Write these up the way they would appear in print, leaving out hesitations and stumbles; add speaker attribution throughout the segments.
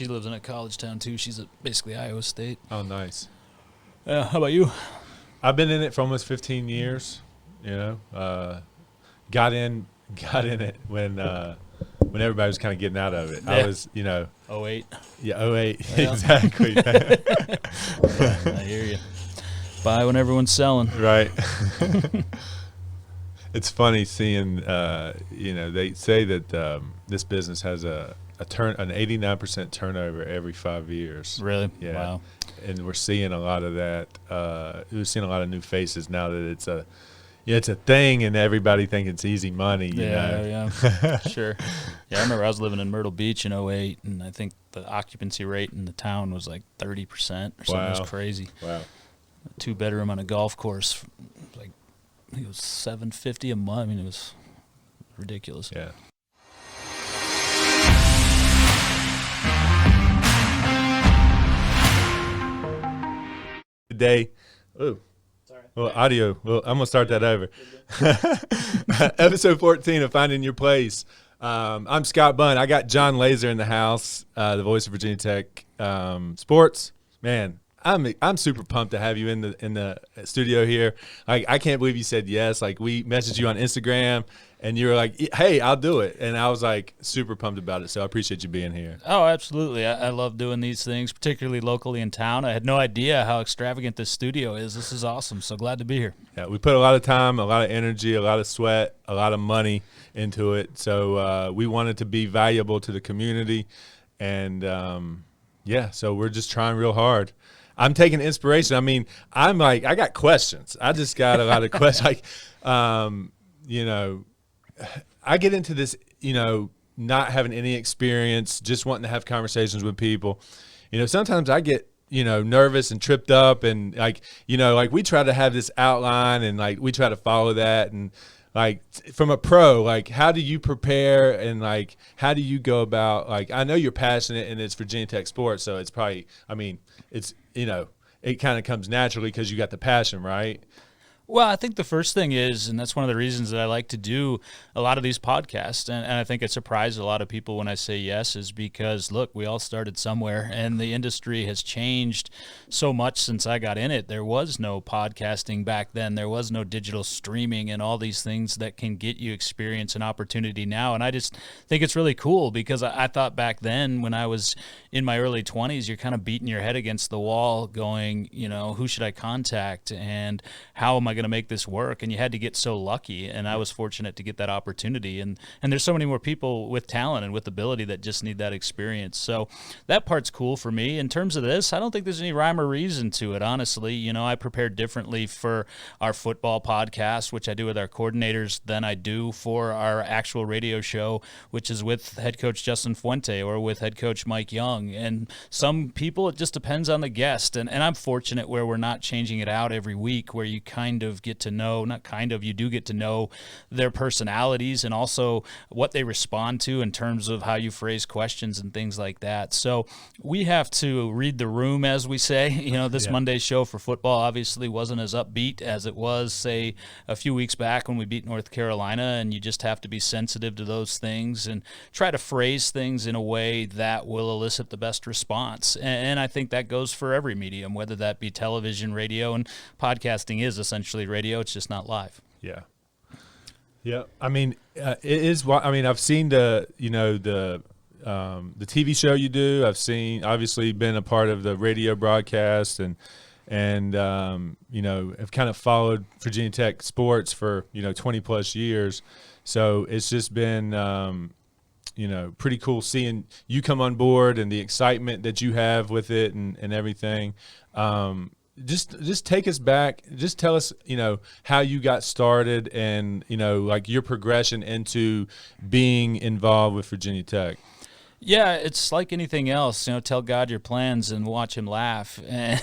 Speaker 1: she lives in a college town too. She's at basically Iowa State.
Speaker 2: Oh, nice.
Speaker 1: How about you?
Speaker 2: I've been in it for almost 15 years. Got in it when everybody was kind of getting out of it.
Speaker 1: Yeah.
Speaker 2: I was,
Speaker 1: 08.
Speaker 2: Yeah, 08.
Speaker 1: Yeah.
Speaker 2: Exactly.
Speaker 1: I hear you. Buy when everyone's selling.
Speaker 2: Right. It's funny seeing, they say that this business has an 89% turnover every 5 years.
Speaker 1: Really?
Speaker 2: Yeah.
Speaker 1: Wow.
Speaker 2: And we're seeing a lot of that. We're seeing a lot of new faces now that it's a thing, and everybody think it's easy money. You know?
Speaker 1: Yeah, sure. Yeah, I remember I was living in Myrtle Beach in 08, and I think the occupancy rate in the town was like 30% or something.
Speaker 2: Wow.
Speaker 1: It was crazy.
Speaker 2: Wow.
Speaker 1: A 2-bedroom on a golf course, like I think it was $750 a month. I mean, it was ridiculous.
Speaker 2: Yeah. Today, well, audio. Well, I'm gonna start that over. Episode 14 of Finding Your Place. I'm Scott Bunn. I got Jon Laaser in the house, the voice of Virginia Tech sports. Man, I'm super pumped to have you in the studio here. I can't believe you said yes. Like, we messaged you on Instagram, and you were like, "Hey, I'll do it," and I was like super pumped about it. So I appreciate you being here.
Speaker 1: Oh, absolutely. I love doing these things, particularly locally in town. I had no idea how extravagant this studio is. This is awesome. So glad to be here.
Speaker 2: Yeah, we put a lot of time, a lot of energy, a lot of sweat, a lot of money into it. So we wanted to be valuable to the community, and so we're just trying real hard. I'm taking inspiration. I mean, I got questions. I just got a lot of questions. I get into this, not having any experience, just wanting to have conversations with people. Sometimes I get, nervous and tripped up, and we try to have this outline, and we try to follow that. And from a pro, how do you prepare, and how do you go about, I know you're passionate and it's Virginia Tech sports. So it's probably, it kind of comes naturally because you got the passion, right?
Speaker 1: Well, I think the first thing is, and that's one of the reasons that I like to do a lot of these podcasts, and I think it surprised a lot of people when I say yes, is because, look, we all started somewhere, and the industry has changed so much since I got in it. There was no podcasting back then. There was no digital streaming and all these things that can get you experience and opportunity now, and I just think it's really cool because I thought back then when I was in my early 20s, you're kind of beating your head against the wall going, who should I contact, and how am I going to make this work? And you had to get so lucky, and I was fortunate to get that opportunity, and there's so many more people with talent and with ability that just need that experience. So that part's cool for me. In terms of this, I don't think there's any rhyme or reason to it, honestly. I prepared differently for our football podcast, which I do with our coordinators, than I do for our actual radio show, which is with head coach Justin Fuente or with head coach Mike Young. And some people, it just depends on the guest, and I'm fortunate where we're not changing it out every week, where you kind of get to know, you do get to know their personalities and also what they respond to in terms of how you phrase questions and things like that. So we have to read the room, as we say. This Monday's show for football obviously wasn't as upbeat as it was, say, a few weeks back when we beat North Carolina, and you just have to be sensitive to those things and try to phrase things in a way that will elicit the best response. And I think that goes for every medium, whether that be television, radio, and podcasting is essentially radio. It's just not live.
Speaker 2: Yeah. Yeah. I mean, it is. I've seen the TV show you do. I've obviously been a part of the radio broadcast, and have kind of followed Virginia Tech sports for 20 plus years. So it's just been pretty cool seeing you come on board and the excitement that you have with it and everything. Just take us back. Just tell us, how you got started and, your progression into being involved with Virginia Tech.
Speaker 1: Yeah, it's like anything else, tell God your plans and watch him laugh. And,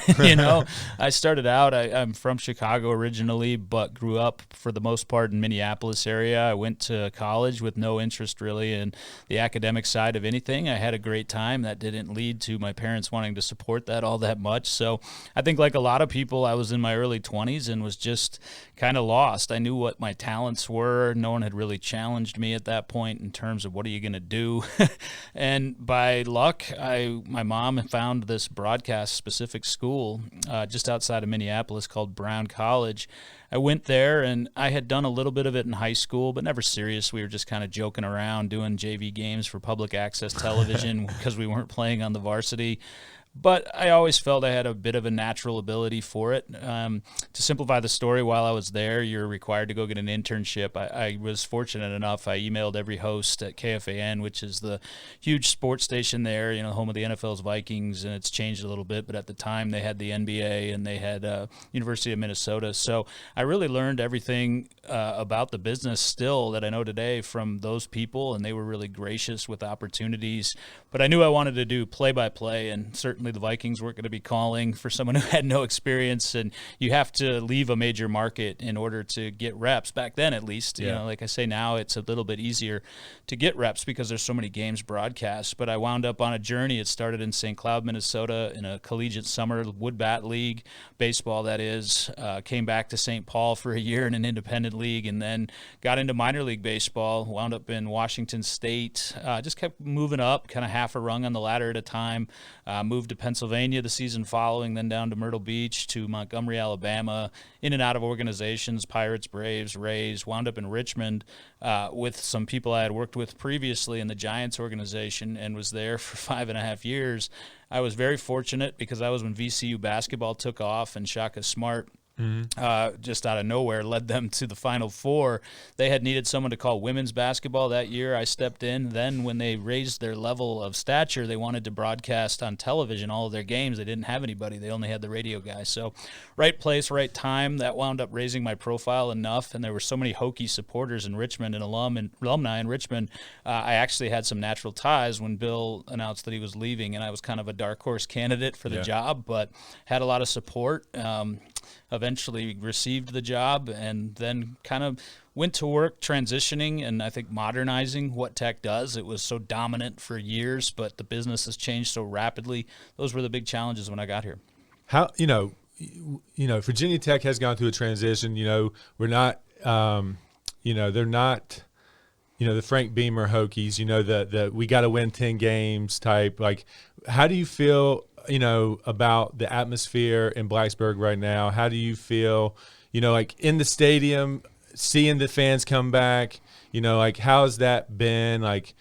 Speaker 1: I started out, I'm from Chicago originally, but grew up for the most part in Minneapolis area. I went to college with no interest really in the academic side of anything. I had a great time. That didn't lead to my parents wanting to support that all that much. So I think like a lot of people, I was in my early 20s and was just kind of lost. I knew what my talents were. No one had really challenged me at that point in terms of what are you going to do? And by luck, my mom found this broadcast-specific school just outside of Minneapolis called Brown College. I went there, and I had done a little bit of it in high school, but never serious. We were just kind of joking around, doing JV games for public access television because we weren't playing on the varsity. But I always felt I had a bit of a natural ability for it. To simplify the story, while I was there, you're required to go get an internship. I was fortunate enough. I emailed every host at KFAN, which is the huge sports station there, home of the NFL's Vikings, and it's changed a little bit. But at the time, they had the NBA and they had University of Minnesota. So I really learned everything about the business still that I know today from those people, and they were really gracious with opportunities. But I knew I wanted to do play-by-play, and certainly the Vikings weren't going to be calling for someone who had no experience, and you have to leave a major market in order to get reps. Back then, at least, like I say now, it's a little bit easier to get reps because there's so many games broadcast. But I wound up on a journey. It started in St. Cloud, Minnesota, in a collegiate summer wood bat league, baseball that is. Came back to St. Paul for a year in an independent league, and then got into minor league baseball. Wound up in Washington State. Just kept moving up, kind of half a rung on the ladder at a time. Moved to Pennsylvania the season following, then down to Myrtle Beach, to Montgomery, Alabama, in and out of organizations, Pirates, Braves, Rays, wound up in Richmond with some people I had worked with previously in the Giants organization, and was there for 5.5 years. I was very fortunate because that was when VCU basketball took off, and Shaka Smart just out of nowhere led them to the Final Four. They had needed someone to call women's basketball that year. I stepped in. Then when they raised their level of stature, they wanted to broadcast on television all of their games. They didn't have anybody. They only had the radio guy. So right place, right time. That wound up raising my profile enough, and there were so many Hokie supporters in Richmond and alumni in Richmond. I actually had some natural ties when Bill announced that he was leaving, and I was kind of a dark horse candidate for the job, but had a lot of support. Eventually received the job, and then kind of went to work transitioning and I think modernizing what tech does. It was so dominant for years, but the business has changed so rapidly. Those were the big challenges when I got here.
Speaker 2: How, Virginia Tech has gone through a transition. We're not, they're not, the Frank Beamer Hokies, the we got to win 10 games type. Like, how do you feel about the atmosphere in Blacksburg right now? How do you feel, like in the stadium, seeing the fans come back, like how's that been? Like,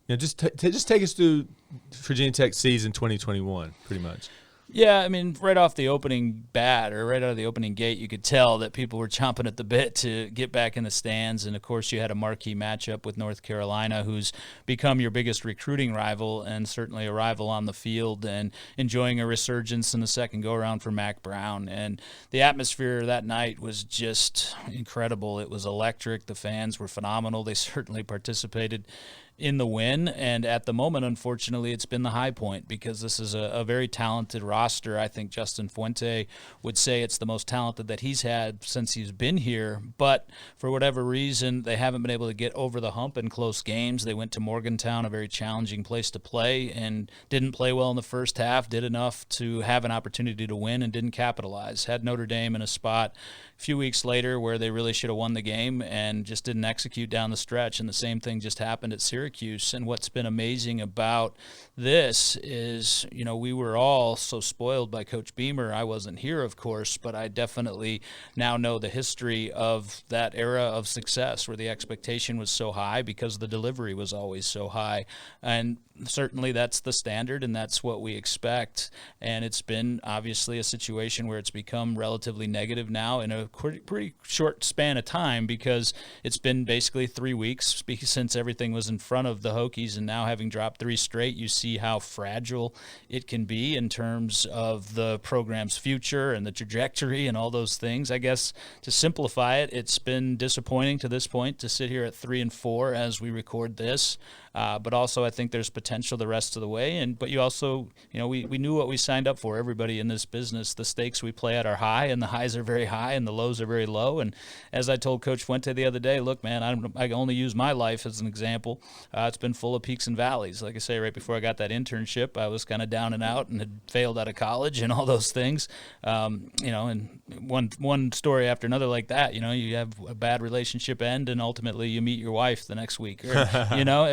Speaker 2: just take us through Virginia Tech season 2021, pretty much.
Speaker 1: Yeah, I mean, right off the opening bat or right out of the opening gate, you could tell that people were chomping at the bit to get back in the stands. And, of course, you had a marquee matchup with North Carolina, who's become your biggest recruiting rival and certainly a rival on the field, and enjoying a resurgence in the second go-around for Mac Brown. And the atmosphere that night was just incredible. It was electric. The fans were phenomenal. They certainly participated in the win, and at the moment, unfortunately, it's been the high point because this is a very talented roster. I think Justin Fuente would say it's the most talented that he's had since he's been here, but for whatever reason, they haven't been able to get over the hump in close games. They went to Morgantown, a very challenging place to play, and didn't play well in the first half, did enough to have an opportunity to win and didn't capitalize. Had Notre Dame in a spot a few weeks later where they really should have won the game and just didn't execute down the stretch, and the same thing just happened at Syracuse. And what's been amazing about this is, we were all so spoiled by Coach Beamer. I wasn't here, of course, but I definitely now know the history of that era of success where the expectation was so high because the delivery was always so high. And certainly that's the standard and that's what we expect. And it's been obviously a situation where it's become relatively negative now in a pretty short span of time because it's been basically 3 weeks since everything was in front of the Hokies, and now having dropped 3 straight, you see how fragile it can be in terms of the program's future and the trajectory and all those things. I guess to simplify it, it's been disappointing to this point to sit here at 3-4 as we record this. But also I think there's potential the rest of the way. But you also, we knew what we signed up for, everybody in this business. The stakes we play at are high, and the highs are very high, and the lows are very low. And as I told Coach Fuente the other day, look, man, I only use my life as an example. It's been full of peaks and valleys. Like I say, right before I got that internship, I was kind of down and out and had failed out of college and all those things. And one story after another like that, you have a bad relationship end, and ultimately you meet your wife the next week. Or,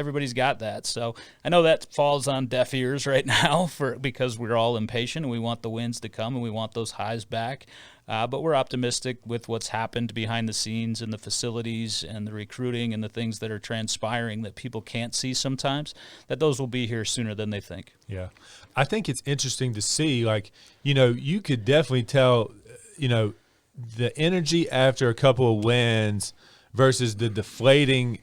Speaker 1: everybody's everybody's got that. So I know that falls on deaf ears right now because we're all impatient and we want the wins to come and we want those highs back. But we're optimistic with what's happened behind the scenes in the facilities and the recruiting and the things that are transpiring that people can't see sometimes, that those will be here sooner than they think.
Speaker 2: Yeah. I think it's interesting to see, like, you could definitely tell, the energy after a couple of wins versus the deflating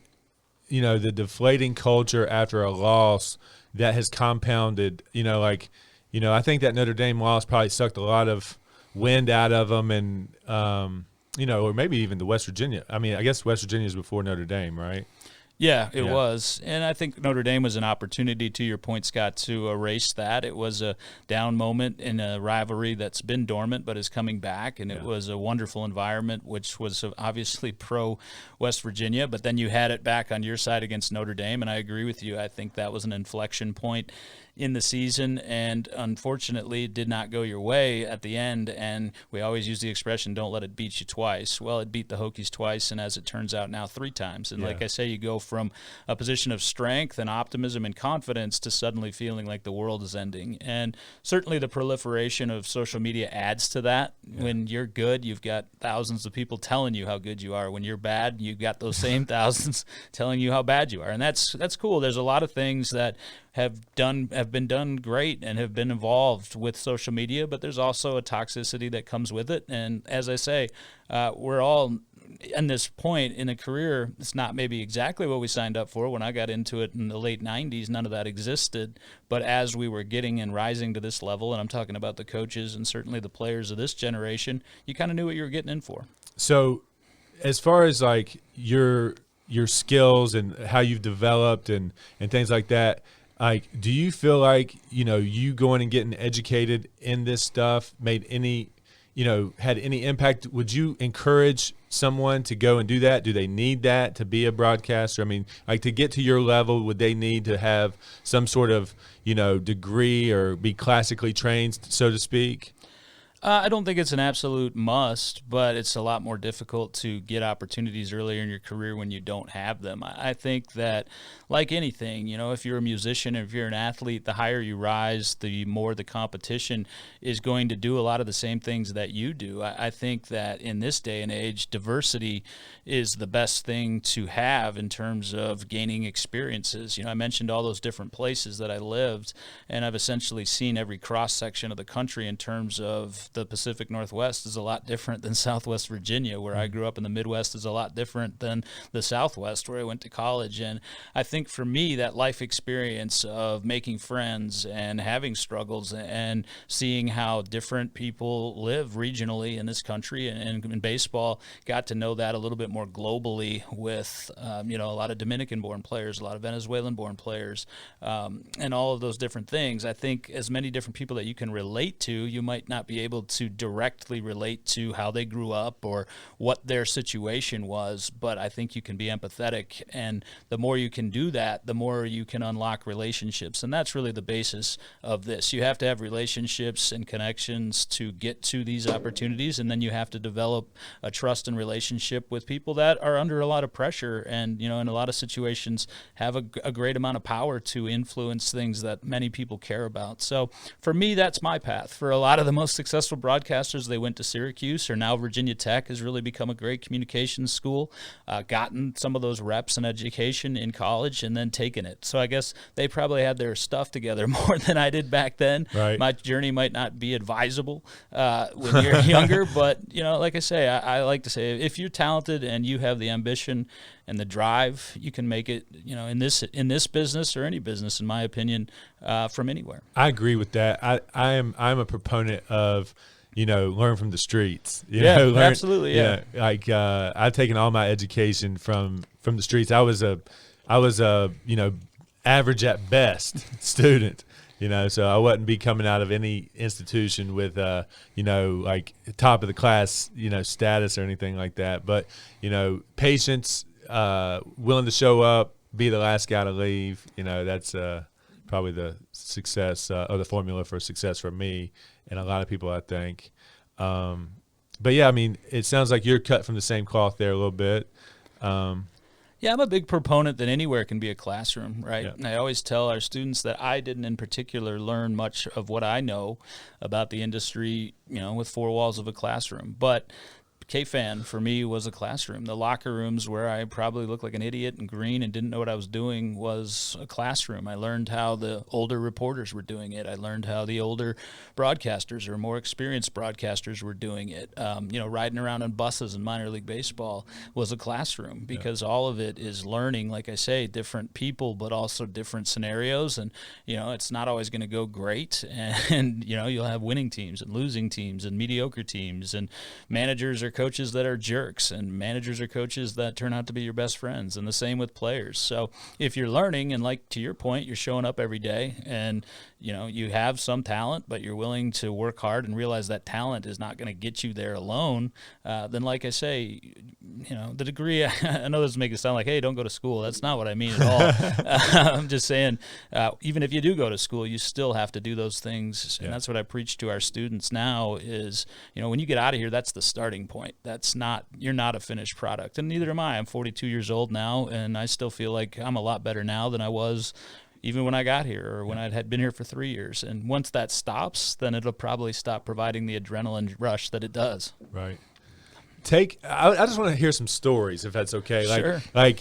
Speaker 2: culture after a loss that has compounded, I think that Notre Dame loss probably sucked a lot of wind out of them, and or maybe even the West Virginia. I mean, I guess West Virginia is before Notre Dame, right?
Speaker 1: Yeah, it was. And I think Notre Dame was an opportunity, to your point, Scott, to erase that. It was a down moment in a rivalry that's been dormant but is coming back, and it was a wonderful environment, which was obviously pro-West Virginia, but then you had it back on your side against Notre Dame, and I agree with you. I think that was an inflection point in the season, and unfortunately it did not go your way at the end. And we always use the expression, don't let it beat you twice. Well, it beat the Hokies twice, and as it turns out now, 3 times. And like I say, you go from a position of strength and optimism and confidence to suddenly feeling like the world is ending. And certainly the proliferation of social media adds to that. When you're good, you've got thousands of people telling you how good you are. When you're bad, you've got those same thousands telling you how bad you are. And that's cool. There's a lot of things that have been done great and have been involved with social media, but there's also a toxicity that comes with it. And as I say, we're all in this point in a career. It's not maybe exactly what we signed up for. When I got into it in the late 90s, none of that existed. But as we were getting and rising to this level, and I'm talking about the coaches and certainly the players of this generation, you kind of knew what you were getting in for.
Speaker 2: So as far as like your skills and how you've developed and things like that, like, do you feel like, you going and getting educated in this stuff made any, had any impact? Would you encourage someone to go and do that? Do they need that to be a broadcaster? I mean, like, to get to your level, would they need to have some sort of, degree or be classically trained, so to speak?
Speaker 1: I don't think it's an absolute must, but it's a lot more difficult to get opportunities earlier in your career when you don't have them. I think that, like anything, if you're a musician, if you're an athlete, the higher you rise, the more the competition is going to do a lot of the same things that you do. I think that in this day and age, diversity is the best thing to have in terms of gaining experiences. I mentioned all those different places that I lived, and I've essentially seen every cross-section of the country in terms of the Pacific Northwest is a lot different than Southwest Virginia, where I grew up, in the Midwest is a lot different than the Southwest, where I went to college. And I think for me, that life experience of making friends and having struggles and seeing how different people live regionally in this country and in baseball, got to know that a little bit more globally with, a lot of Dominican-born players, a lot of Venezuelan-born players, and all of those different things. I think as many different people that you can relate to, you might not be able to directly relate to how they grew up or what their situation was, but I think you can be empathetic, and the more you can do that, the more you can unlock relationships. And that's really the basis of this. You have to have relationships and connections to get to these opportunities, and then you have to develop a trust and relationship with people that are under a lot of pressure and, in a lot of situations have a great amount of power to influence things that many people care about. So for me, that's my path. For a lot of the most successful broadcasters, they went to Syracuse, or now Virginia Tech has really become a great communications school, gotten some of those reps and education in college and then taken it. So I guess they probably had their stuff together more than I did back then.
Speaker 2: Right.
Speaker 1: My journey might not be advisable when you're younger, but like I say, I like to say, if you're talented and you have the ambition and the drive, you can make it, in this business or any business, in my opinion, from anywhere.
Speaker 2: I agree with that. I'm a proponent of, learn from the streets.
Speaker 1: Absolutely. Yeah.
Speaker 2: Like I've taken all my education from the streets. I was a average at best student. So I wouldn't be coming out of any institution with, like top of the class, status or anything like that. But, patience, willing to show up, be the last guy to leave. That's probably the success or the formula for success for me and a lot of people, I think. But yeah, I mean, it sounds like you're cut from the same cloth there a little bit.
Speaker 1: Yeah, I'm a big proponent that anywhere can be a classroom, right?
Speaker 2: Yeah.
Speaker 1: And I always tell our students that I didn't in particular learn much of what I know about the industry, with four walls of a classroom. But K-Fan for me was a classroom. The locker rooms where I probably looked like an idiot and green and didn't know what I was doing was a classroom. I learned how the older reporters were doing it. I learned how the older broadcasters or more experienced broadcasters were doing it. Riding around on buses in minor league baseball was a classroom because all of it is learning, like I say, different people, but also different scenarios. And, it's not always going to go great. And, you'll have winning teams and losing teams and mediocre teams, and managers are coaches that are jerks, and managers are coaches that turn out to be your best friends, and the same with players. So if you're learning, and like to your point, you're showing up every day, and you have some talent, but you're willing to work hard and realize that talent is not going to get you there alone, then like I say, the degree, I know this makes it sound like, hey, don't go to school. That's not what I mean at all. I'm just saying, even if you do go to school, you still have to do those things. And that's what I preach to our students now is, when you get out of here, that's the starting point. You're not a finished product. And neither am I. I'm 42 years old now, and I still feel like I'm a lot better now than I was even when I got here or when I had been here for 3 years. And once that stops, then it'll probably stop providing the adrenaline rush that it does.
Speaker 2: Right. I just want to hear some stories, if that's okay.
Speaker 1: Sure.
Speaker 2: I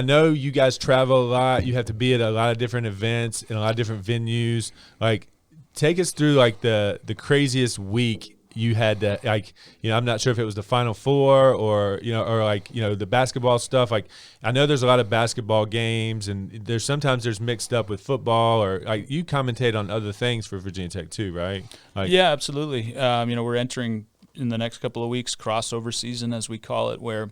Speaker 2: know you guys travel a lot. You have to be at a lot of different events and a lot of different venues. Like, take us through the craziest week you had to, I'm not sure if it was the Final Four or the basketball stuff. Like, I know there's a lot of basketball games, and there's mixed up with football, or you commentate on other things for Virginia Tech too, right?
Speaker 1: Yeah, absolutely. We're entering in the next couple of weeks crossover season, as we call it, where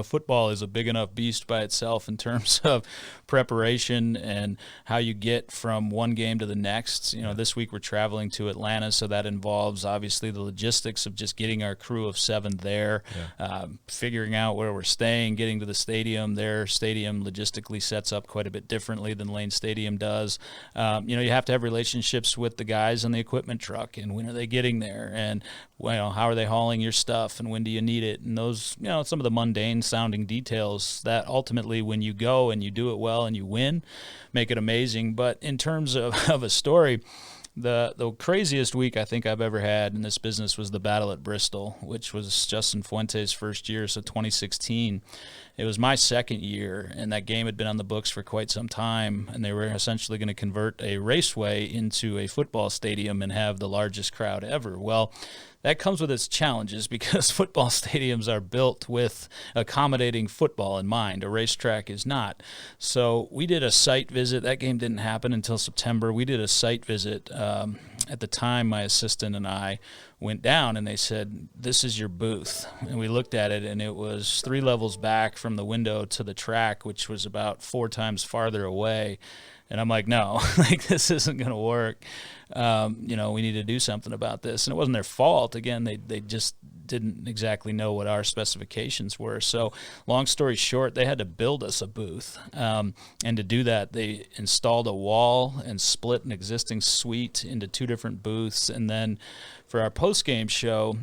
Speaker 1: football is a big enough beast by itself in terms of preparation and how you get from one game to the next. This week we're traveling to Atlanta, so that involves obviously the logistics of just getting our crew of 7 there, figuring out where we're staying, getting to the stadium. Their stadium logistically sets up quite a bit differently than Lane Stadium does. You have to have relationships with the guys on the equipment truck, and when are they getting there, and how are they hauling your stuff, and when do you need it, and those, some of the mundane sounding details that ultimately, when you go and you do it well and you win, make it amazing. But in terms of a story, the craziest week I think I've ever had in this business was the battle at Bristol, which was Justin Fuente's first year, so 2016. It was my second year, and that game had been on the books for quite some time, and they were essentially going to convert a raceway into a football stadium and have the largest crowd ever. Well, that comes with its challenges because football stadiums are built with accommodating football in mind. A racetrack is not. So we did a site visit. That game didn't happen until September. We did a site visit. At the time, my assistant and I went down, and they said, "This is your booth." And we looked at it, and it was 3 levels back from the window to the track, which was about 4 times farther away. And I'm like, no, this isn't going to work. We need to do something about this. And it wasn't their fault. Again, they just didn't exactly know what our specifications were. So long story short, they had to build us a booth. And to do that, they installed a wall and split an existing suite into 2 different booths. And then for our post-game show,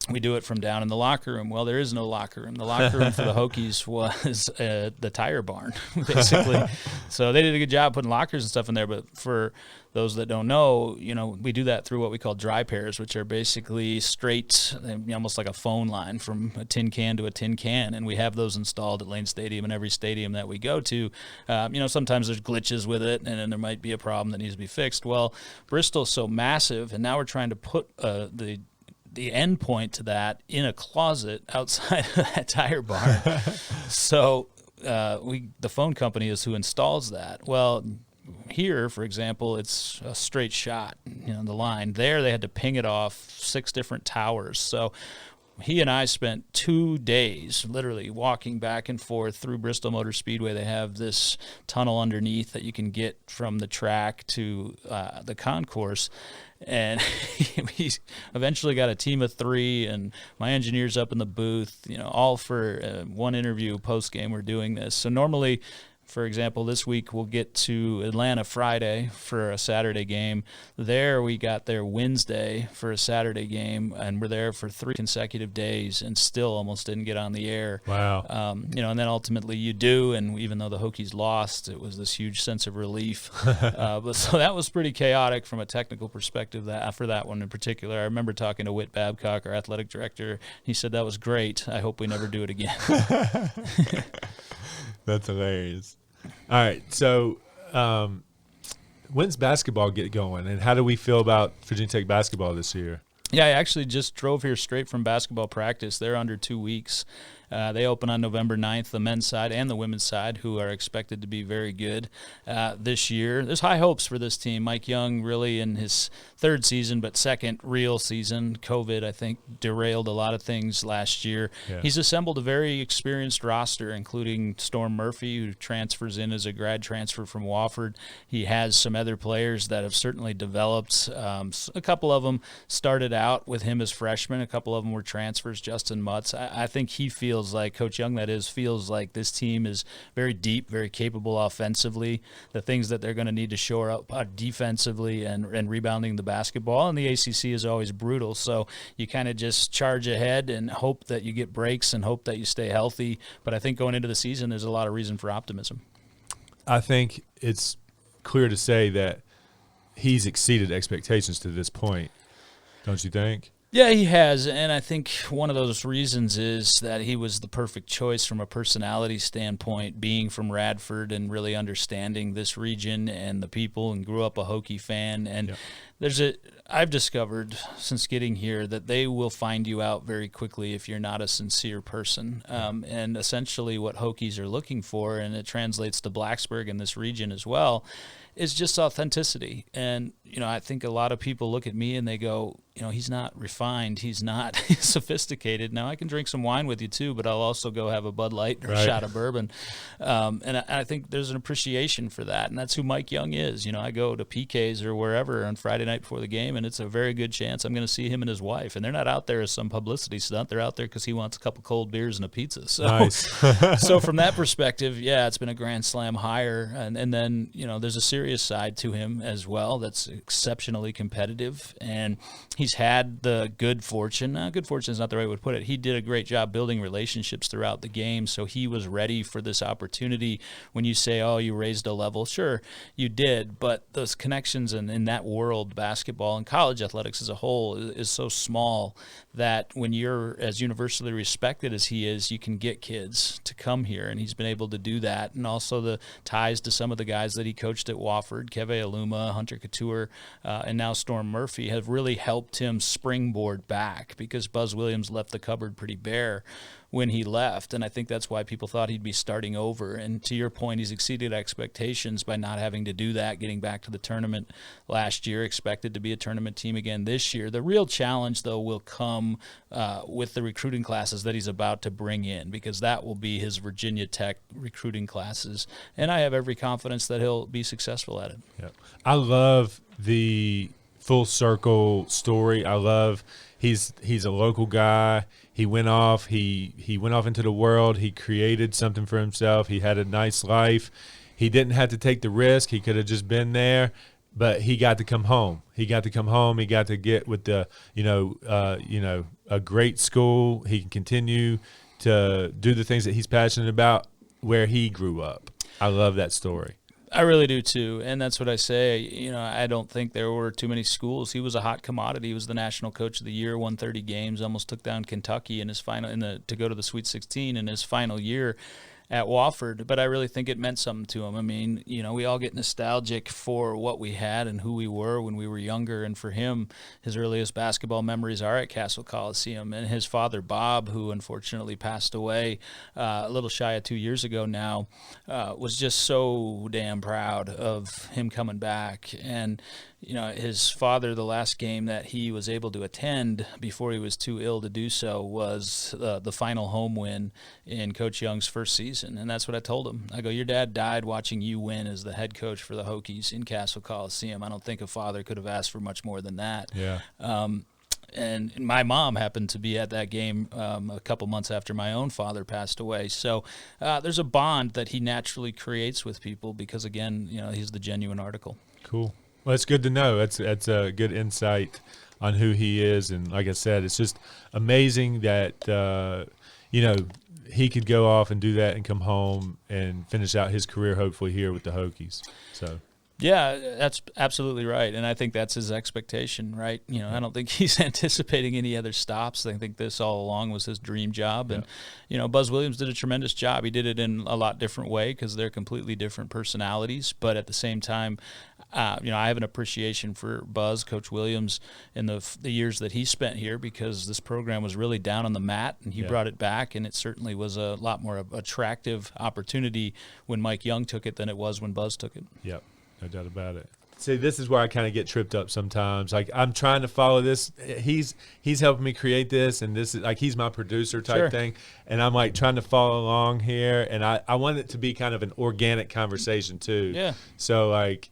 Speaker 1: we do it from down in the locker room. Well, there is no locker room. The locker room for the Hokies was the tire barn, basically. So they did a good job putting lockers and stuff in there. But for those that don't know, we do that through what we call dry pairs, which are basically straight, almost like a phone line from a tin can to a tin can. And we have those installed at Lane Stadium and every stadium that we go to. Sometimes there's glitches with it, and then there might be a problem that needs to be fixed. Well, Bristol's so massive, and now we're trying to put the end point to that in a closet outside of that tire barn. So the phone company is who installs that. Well, here, for example, it's a straight shot, the line. There, they had to ping it off 6 different towers. So he and I spent 2 days literally walking back and forth through Bristol Motor Speedway. They have this tunnel underneath that you can get from the track to the concourse. And we eventually got a team of 3, and my engineer's up in the booth, all for one interview post-game we're doing this. So normally For example, this week we'll get to Atlanta Friday for a Saturday game. There we got there Wednesday for a Saturday game, and we're there for 3 consecutive days and still almost didn't get on the air.
Speaker 2: Wow.
Speaker 1: And then ultimately you do, and even though the Hokies lost, it was this huge sense of relief. But so that was pretty chaotic from a technical perspective for that one in particular. I remember talking to Whit Babcock, our athletic director. He said that was great. I hope we never do it again.
Speaker 2: That's hilarious. All right, so when's basketball get going, and how do we feel about Virginia Tech basketball this year?
Speaker 1: Yeah, I actually just drove here straight from basketball practice. They're under 2 weeks. They open on November 9th, the men's side and the women's side, who are expected to be very good this year. There's high hopes for this team. Mike Young really in his 3rd season, but 2nd real season. COVID, I think, derailed a lot of things last year.
Speaker 2: Yeah.
Speaker 1: He's assembled a very experienced roster, including Storm Murphy, who transfers in as a grad transfer from Wofford. He has some other players that have certainly developed. A couple of them started out with him as freshmen. A couple of them were transfers. Justin Mutz. I think he feels like Coach Young, feels like this team is very deep, very capable offensively. The things that they're going to need to shore up defensively and rebounding the basketball. And the ACC is always brutal, so you kind of just charge ahead and hope that you get breaks and hope that you stay healthy. But I think going into the season, there's a lot of reason for optimism.
Speaker 2: I think it's clear to say that he's exceeded expectations to this point, don't you think?
Speaker 1: Yeah, he has, and I think one of those reasons is that he was the perfect choice from a personality standpoint, being from Radford and really understanding this region and the people, and grew up a Hokie fan. And I've discovered since getting here that they will find you out very quickly if you're not a sincere person. And essentially what Hokies are looking for, and it translates to Blacksburg in this region as well, is just authenticity. And, I think a lot of people look at me and they go, he's not refined. He's not sophisticated. Now, I can drink some wine with you too, but I'll also go have a Bud Light or a shot of bourbon. And I think there's an appreciation for that. And that's who Mike Young is. I go to PK's or wherever on Friday night before the game, and it's a very good chance I'm going to see him and his wife. And they're not out there as some publicity stunt. They're out there because he wants a couple cold beers and a pizza. So,
Speaker 2: nice.
Speaker 1: So from that perspective, yeah, it's been a Grand Slam hire. And then, there's a serious side to him as well that's exceptionally competitive. And he's had the good fortune is not the right way to put it. He did a great job building relationships throughout the game, so he was ready for this opportunity. When you say, oh, you raised a level, sure, you did, but those connections in that world, basketball and college athletics as a whole, is so small that when you're as universally respected as he is, you can get kids to come here, and he's been able to do that. And also the ties to some of the guys that he coached at Wofford, Keve Aluma, Hunter Couture, and now Storm Murphy, have really helped him springboard back, because Buzz Williams left the cupboard pretty bare when he left, and I think that's why people thought he'd be starting over. And to your point, he's exceeded expectations by not having to do that, getting back to the tournament last year, expected to be a tournament team again this year. The real challenge, though, will come with the recruiting classes that he's about to bring in, because that will be his Virginia Tech recruiting classes, and I have every confidence that he'll be successful at it.
Speaker 2: Yeah. I love the full circle story. I love he's a local guy. He went off. He went off into the world. He created something for himself. He had a nice life. He didn't have to take the risk. He could have just been there, but he got to come home. He got to come home. He got to get with the a great school. He can continue to do the things that he's passionate about where he grew up. I love that story.
Speaker 1: I really do too, and that's what I say. I don't think there were too many schools. He was a hot commodity. He was the national coach of the year, won 30 games, almost took down Kentucky in his final to go to the Sweet 16 in his final year at Wofford, but I really think it meant something to him. I mean, we all get nostalgic for what we had and who we were when we were younger, and for him, his earliest basketball memories are at Castle Coliseum. And his father, Bob, who unfortunately passed away a little shy of 2 years ago now, was just so damn proud of him coming back. And his father, the last game that he was able to attend before he was too ill to do so was the final home win in Coach Young's first season. And that's what I told him. I go, your dad died watching you win as the head coach for the Hokies in Castle Coliseum. I don't think a father could have asked for much more than that.
Speaker 2: Yeah.
Speaker 1: And my mom happened to be at that game a couple months after my own father passed away. So there's a bond that he naturally creates with people because, again, he's the genuine article.
Speaker 2: Cool. Well, it's good to know. That's a good insight on who he is. And like I said, it's just amazing that, he could go off and do that and come home and finish out his career, hopefully, here with the Hokies. So.
Speaker 1: Yeah, that's absolutely right. And I think that's his expectation, right? I don't think he's anticipating any other stops. I think this all along was his dream job. And, Buzz Williams did a tremendous job. He did it in a lot different way because they're completely different personalities. But at the same time, I have an appreciation for Buzz, Coach Williams, in the years that he spent here because this program was really down on the mat, and he brought it back, and it certainly was a lot more attractive opportunity when Mike Young took it than it was when Buzz took it.
Speaker 2: Yep. No doubt about it. See, this is where I kind of get tripped up sometimes. Like, I'm trying to follow this. He's helping me create this, and this is like he's my producer type thing. And I'm like trying to follow along here, and I want it to be kind of an organic conversation too.
Speaker 1: Yeah.
Speaker 2: So like,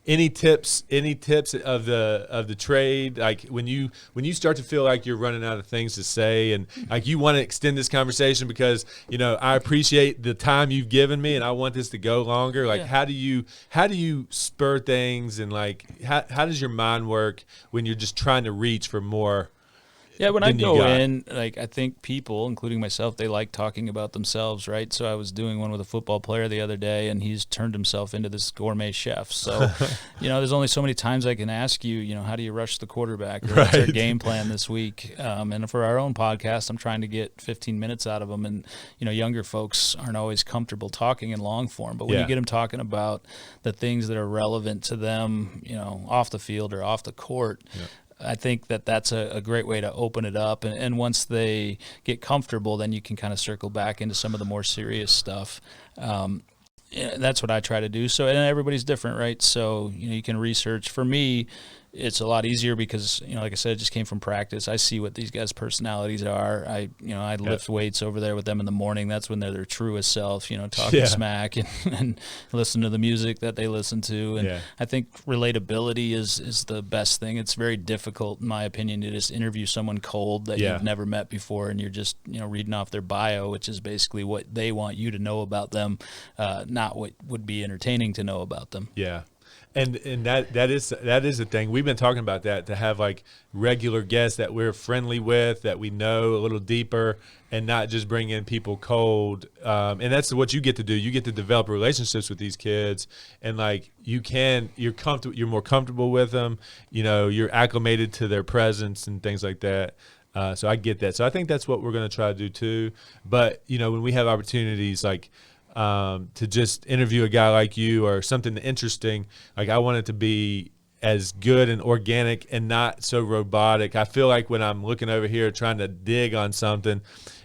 Speaker 2: any tips of the trade, like when you start to feel like you're running out of things to say and like you want to extend this conversation because I appreciate the time you've given me and I want this to go longer, like how do you spur things, and like how does your mind work when you're just trying to reach for more?
Speaker 1: Yeah, when I go in, like I think people, including myself, they like talking about themselves, right? So I was doing one with a football player the other day, and he's turned himself into this gourmet chef. So, there's only so many times I can ask you, how do you rush the quarterback? Or what's our game plan this week? And for our own podcast, I'm trying to get 15 minutes out of them. And, younger folks aren't always comfortable talking in long form. But when you get them talking about the things that are relevant to them, off the field or off the court, I think that's a great way to open it up. And once they get comfortable, then you can kind of circle back into some of the more serious stuff. That's what I try to do. So, and everybody's different, right? So, you can research. For me, it's a lot easier because, like I said, it just came from practice. I see what these guys' personalities are. I lift weights over there with them in the morning. That's when they're their truest self, talking smack and listen to the music that they listen to. And I think relatability is the best thing. It's very difficult, in my opinion, to just interview someone cold that you've never met before, and you're just, reading off their bio, which is basically what they want you to know about them, not what would be entertaining to know about them.
Speaker 2: Yeah. And that is the thing. We've been talking about that, to have like regular guests that we're friendly with, that we know a little deeper, and not just bring in people cold. And that's what you get to do. You get to develop relationships with these kids, and like you're more comfortable with them. You're acclimated to their presence and things like that. So I get that. So I think that's what we're going to try to do too. But when we have opportunities like to just interview a guy like you or something interesting, like I want it to be as good and organic and not so robotic. I feel like when I'm looking over here trying to dig on something,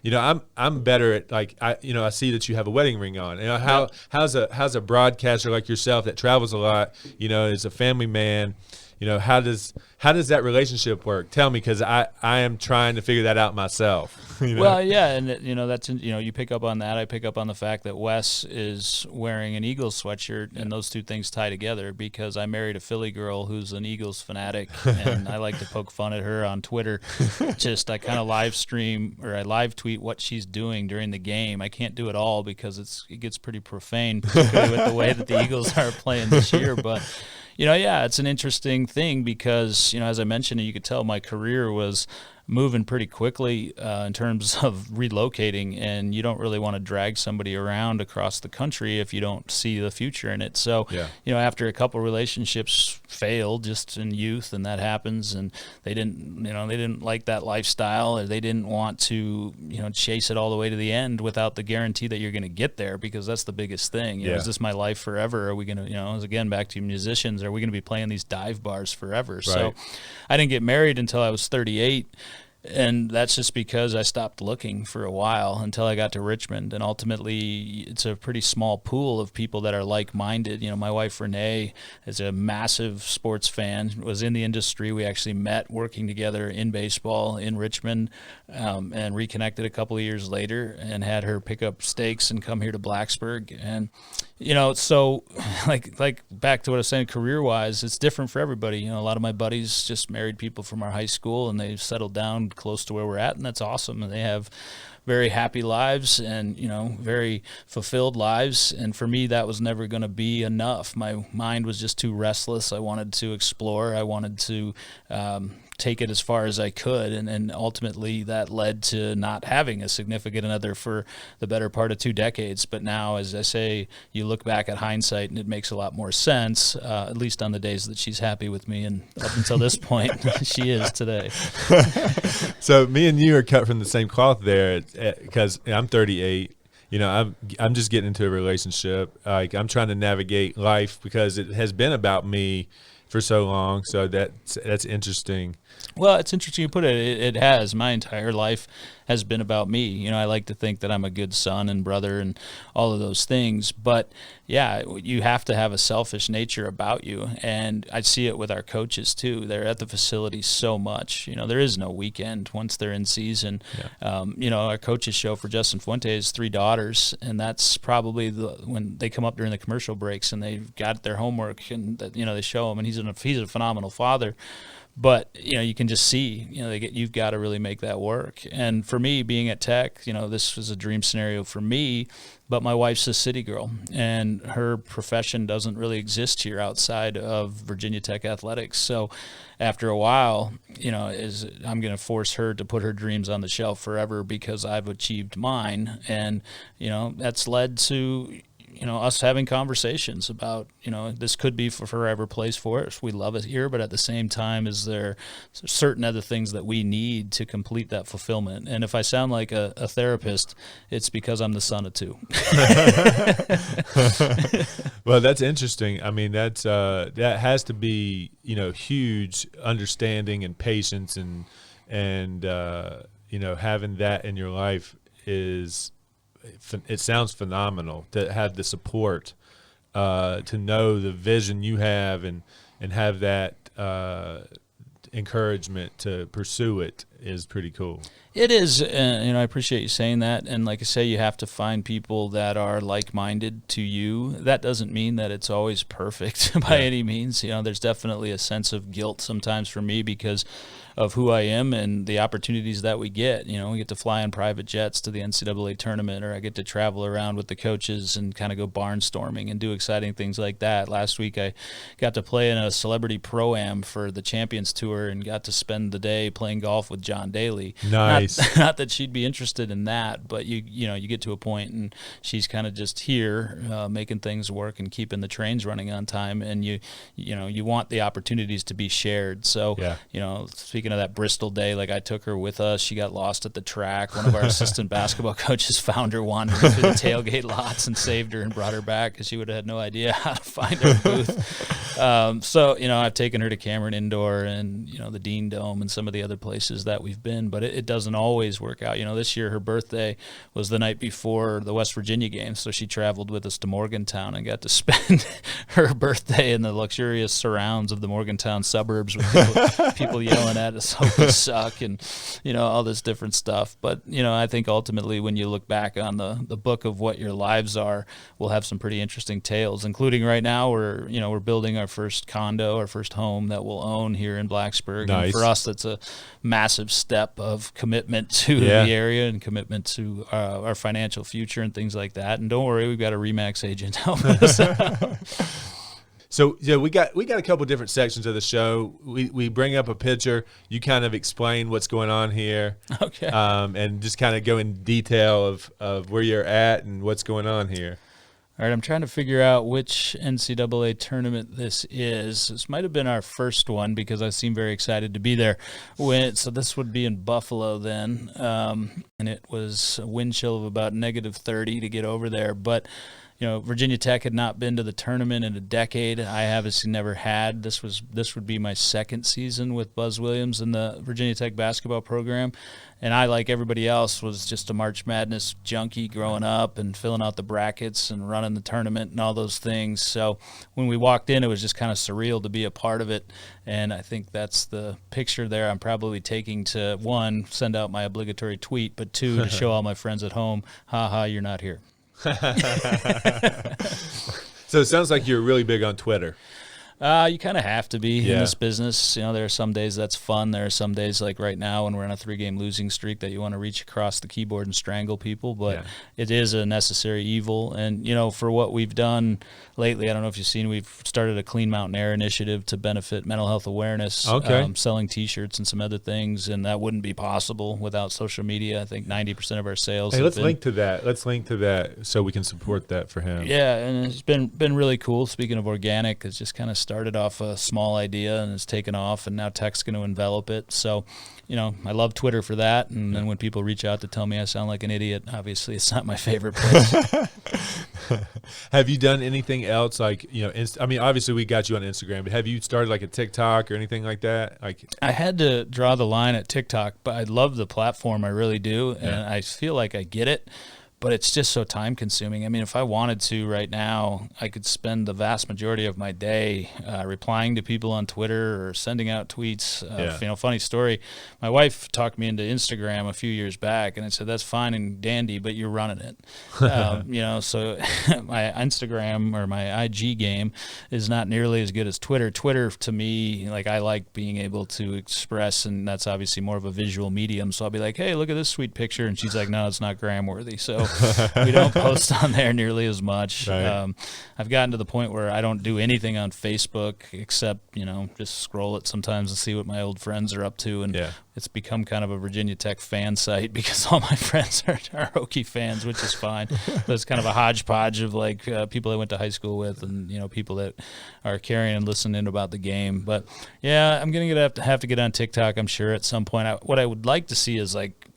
Speaker 2: I'm better at like I see that you have a wedding ring on. How's a broadcaster like yourself that travels a lot, is a family man, how does that relationship work? Tell me, because I am trying to figure that out myself.
Speaker 1: Well, yeah, and that's you pick up on that. I pick up on the fact that Wes is wearing an Eagles sweatshirt, and those two things tie together because I married a Philly girl who's an Eagles fanatic, and I like to poke fun at her on Twitter. I kind of live tweet what she's doing during the game. I can't do it all because it gets pretty profane, particularly with the way that the Eagles are playing this year, but. It's an interesting thing because, as I mentioned, you could tell my career was moving pretty quickly in terms of relocating, and you don't really want to drag somebody around across the country if you don't see the future in it. So, after a couple relationships failed just in youth, and that happens, and they didn't like that lifestyle, or they didn't want to, chase it all the way to the end without the guarantee that you're going to get there, because that's the biggest thing. Is this my life forever? Are we going to, again, back to musicians, are we going to be playing these dive bars forever? Right. So I didn't get married until I was 38. And that's just because I stopped looking for a while until I got to Richmond. And ultimately, it's a pretty small pool of people that are like-minded. My wife, Renee, is a massive sports fan, was in the industry. We actually met working together in baseball in Richmond, and reconnected a couple of years later and had her pick up stakes and come here to Blacksburg. And, so like back to what I was saying, career-wise, it's different for everybody. A lot of my buddies just married people from our high school, and they've settled down close to where we're at, and that's awesome. And they have very happy lives and, very fulfilled lives. And for me, that was never going to be enough. My mind was just too restless. I wanted to explore. I wanted to take it as far as I could. And ultimately that led to not having a significant other for the better part of 2 decades. But now, as I say, you look back at hindsight and it makes a lot more sense, at least on the days that she's happy with me. And up until this point, she is today.
Speaker 2: So me and you are cut from the same cloth there, because I'm 38. I'm just getting into a relationship. I'm trying to navigate life because it has been about me for so long. So that's interesting.
Speaker 1: Well, it's interesting you put it. It has. My entire life has been about me. I like to think that I'm a good son and brother and all of those things. But, yeah, you have to have a selfish nature about you. And I see it with our coaches, too. They're at the facility so much. There is no weekend once they're in season. Yeah. Our coaches show for Justin Fuentes 3 daughters, and that's probably when they come up during the commercial breaks and they've got their homework and, they show him. And he's a phenomenal father. But, you can just see, you've got to really make that work. And for me, being at Tech, this was a dream scenario for me, but my wife's a city girl, and her profession doesn't really exist here outside of Virginia Tech athletics. So after a while, I'm going to force her to put her dreams on the shelf forever because I've achieved mine. And, that's led to us having conversations about, this could be for forever place for us. We love it here, but at the same time, is there certain other things that we need to complete that fulfillment? And if I sound like a therapist, it's because I'm the son of 2.
Speaker 2: Well, that's interesting. I mean, that has to be, huge understanding and patience and having that in your life it sounds phenomenal to have the support, to know the vision you have and have that encouragement to pursue it is pretty cool.
Speaker 1: It is, I appreciate you saying that. And like I say, you have to find people that are like-minded to you. That doesn't mean that it's always perfect by any means. There's definitely a sense of guilt sometimes for me because of who I am and the opportunities that we get. We get to fly on private jets to the NCAA tournament, or I get to travel around with the coaches and kind of go barnstorming and do exciting things like that. Last week I got to play in a celebrity pro-am for the Champions Tour and got to spend the day playing golf with John Daly.
Speaker 2: Nice.
Speaker 1: Not that she'd be interested in that, but you get to a point and she's kind of just here making things work and keeping the trains running on time, and you want the opportunities to be shared. So, speaking of that Bristol day, like I took her with us. She got lost at the track. One of our assistant basketball coaches found her wandering through the tailgate lots and saved her and brought her back because she would have had no idea how to find her booth. So, I've taken her to Cameron Indoor and, the Dean Dome and some of the other places that we've been, but it doesn't always work out. This year her birthday was the night before the West Virginia game, so she traveled with us to Morgantown and got to spend her birthday in the luxurious surrounds of the Morgantown suburbs with people yelling at us, Hokies suck, and, all this different stuff. But, I think ultimately when you look back on the book of what your lives are, we'll have some pretty interesting tales, including right now we're building our first condo, our first home that we'll own here in Blacksburg.
Speaker 2: Nice.
Speaker 1: And for us, that's a massive step of commitment to the area and commitment to our financial future and things like that. And don't worry, we've got a RE/MAX agent helping us out.
Speaker 2: So we got a couple different sections of the show. We bring up a picture. You kind of explain what's going on here,
Speaker 1: Okay.
Speaker 2: And just kind of go in detail of where you're at and what's going on here.
Speaker 1: All right, I'm trying to figure out which NCAA tournament this is. This might have been our first one because I seem very excited to be there. So this would be in Buffalo then, and it was a wind chill of about -30 to get over there. But Virginia Tech had not been to the tournament in a decade. I obviously never had. This would be my second season with Buzz Williams in the Virginia Tech basketball program. And I, like everybody else, was just a March Madness junkie growing up and filling out the brackets and running the tournament and all those things. So when we walked in, it was just kind of surreal to be a part of it. And I think that's the picture there I'm probably taking to, one, send out my obligatory tweet, but two, to show all my friends at home, ha, you're not here.
Speaker 2: So it sounds like you're really big on Twitter.
Speaker 1: You kind of have to be in this business. There are some days that's fun. There are some days, like right now, when we're on a 3-game losing streak, that you want to reach across the keyboard and strangle people. But it is a necessary evil. And, for what we've done lately, I don't know if you've seen, we've started a Clean Mountain Air initiative to benefit mental health awareness, selling T-shirts and some other things. And that wouldn't be possible without social media. I think 90% of our sales.
Speaker 2: Hey, let's link to that. Let's link to that so we can support that for him. Yeah,
Speaker 1: and it's been really cool. Speaking of organic, it's just kind of started off a small idea and it's taken off, and now tech's going to envelop it. So, I love Twitter for that. And then when people reach out to tell me I sound like an idiot, obviously it's not my favorite place.
Speaker 2: Have you done anything else? Like, obviously we got you on Instagram, but have you started like a TikTok or anything like that? Like,
Speaker 1: I had to draw the line at TikTok, but I love the platform. I really do. And I feel like I get it. But it's just so time consuming. I mean, if I wanted to right now, I could spend the vast majority of my day replying to people on Twitter or sending out tweets. Funny story. My wife talked me into Instagram a few years back, and I said, that's fine and dandy, but you're running it. So my Instagram or my IG game is not nearly as good as Twitter. Twitter, to me, like, I like being able to express, and that's obviously more of a visual medium. So I'll be like, hey, look at this sweet picture. And she's like, no, it's not gram worthy. So we don't post on there nearly as much.
Speaker 2: Right.
Speaker 1: I've gotten to the point where I don't do anything on Facebook except, just scroll it sometimes and see what my old friends are up to. And it's become kind of a Virginia Tech fan site because all my friends are Hokie fans, which is fine. But it's kind of a hodgepodge of like people I went to high school with and, people that are caring and listening about the game. But yeah, I'm going to have to get on TikTok, I'm sure, at some point. What I would like to see is like,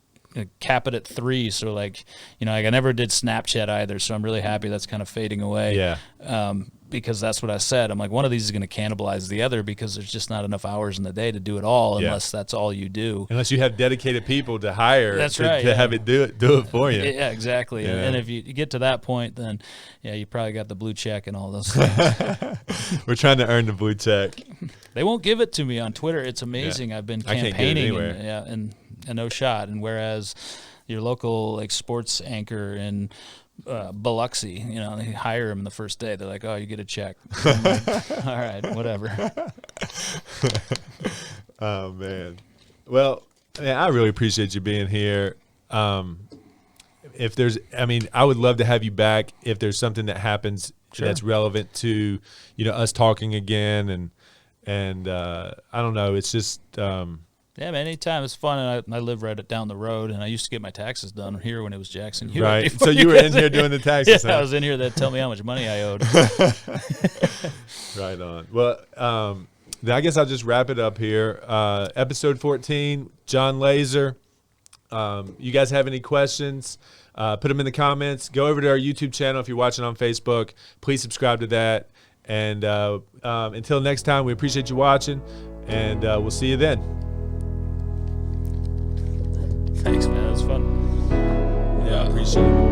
Speaker 1: cap it at 3. So like, I never did Snapchat either. So I'm really happy that's kind of fading away.
Speaker 2: Yeah.
Speaker 1: Because that's what I said. I'm like, one of these is going to cannibalize the other because there's just not enough hours in the day to do it all unless that's all you do.
Speaker 2: Unless you have dedicated people to hire to have it do it for you.
Speaker 1: Yeah, exactly. Yeah. And if you get to that point, then you probably got the blue check and all those things.
Speaker 2: We're trying to earn the blue check.
Speaker 1: They won't give it to me on Twitter. It's amazing. I've been campaigning and no shot. And whereas your local sports anchor in Biloxi, they hire him the first day. They're like, oh, you get a check. Like, all right, whatever.
Speaker 2: Oh, man. Well, I really appreciate you being here. I would love to have you back if there's something that happens that's relevant to, us talking again. And I don't know, it's just
Speaker 1: yeah, man, anytime. It's fun, and I live right down the road, and I used to get my taxes done here when it was Jackson Hewitt.
Speaker 2: Right, so you were in here doing the taxes.
Speaker 1: Yeah, I was in here to tell me how much money I owed.
Speaker 2: Right on. Well, I guess I'll just wrap it up here. Episode 14, Jon Laaser. You guys have any questions? Put them in the comments. Go over to our YouTube channel if you're watching on Facebook. Please subscribe to that. And until next time, we appreciate you watching, and we'll see you then.
Speaker 1: Thanks, man. It was fun.
Speaker 2: Yeah, I appreciate it.